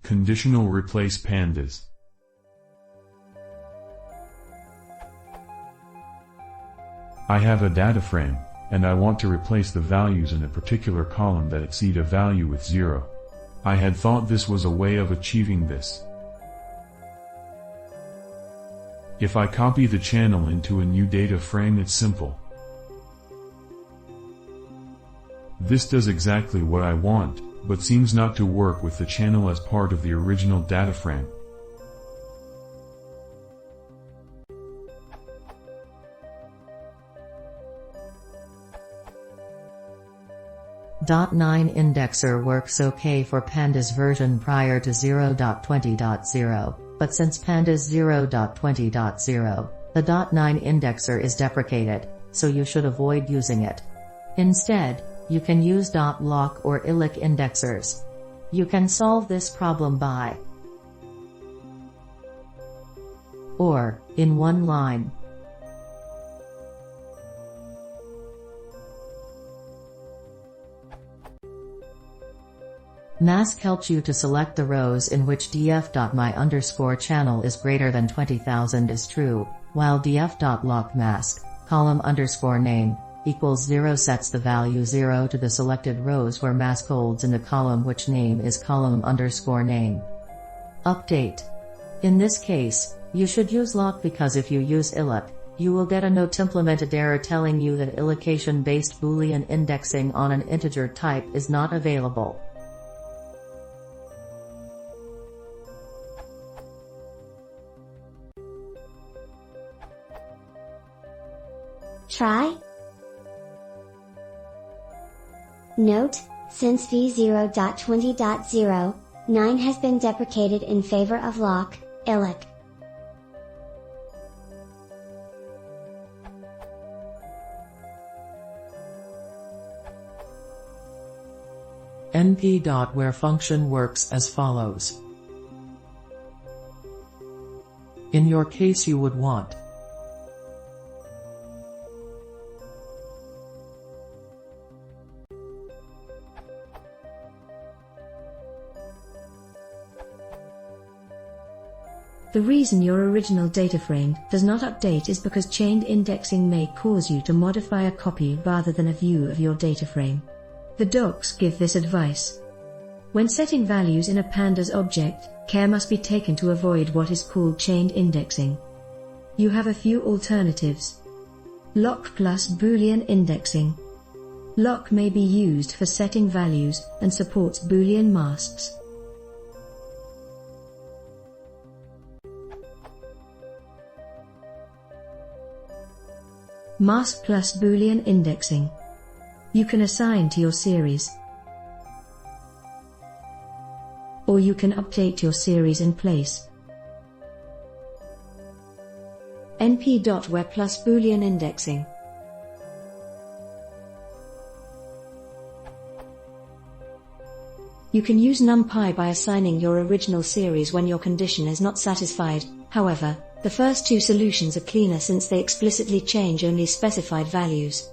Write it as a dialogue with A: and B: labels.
A: Conditional replace pandas. I have a data frame, and I want to replace the values in a particular column that exceed a value with 0. I had thought this was a way of achieving this. If I copy the channel into a new data frame, it's simple. This does exactly what I want, but seems not to work with the channel as part of the original data frame.
B: .9 indexer works okay for Pandas version prior to 0.20.0, but since Pandas 0.20.0, the .9 indexer is deprecated, so you should avoid using it. Instead, you can use .lock or illic indexers. You can solve this problem by or in one line. Mask helps you to select the rows in which df.my_channel is greater than 20,000 is true, while df.lockmask, column_name, equals 0 sets the value 0 to the selected rows where mask holds in the column which name is column_name. Update. In this case, you should use lock because if you use illic, you will get a note-implemented error telling you that illocation-based Boolean indexing on an integer type is not available.
C: Try. Note, since v0.20.0, 9 has been deprecated in favor of lock, illic.
B: np.where function works as follows. In your case you would want
D: The reason your original data frame does not update is because chained indexing may cause you to modify a copy rather than a view of your data frame. The docs give this advice. When setting values in a Pandas object, care must be taken to avoid what is called chained indexing. You have a few alternatives. Lock plus Boolean indexing. Lock may be used for setting values and supports Boolean masks. Mask plus Boolean indexing. You can assign to your series, or you can update your series in place. np.where plus Boolean indexing. You can use NumPy by assigning your original series when your condition is not satisfied. However, the first two solutions are cleaner since they explicitly change only specified values.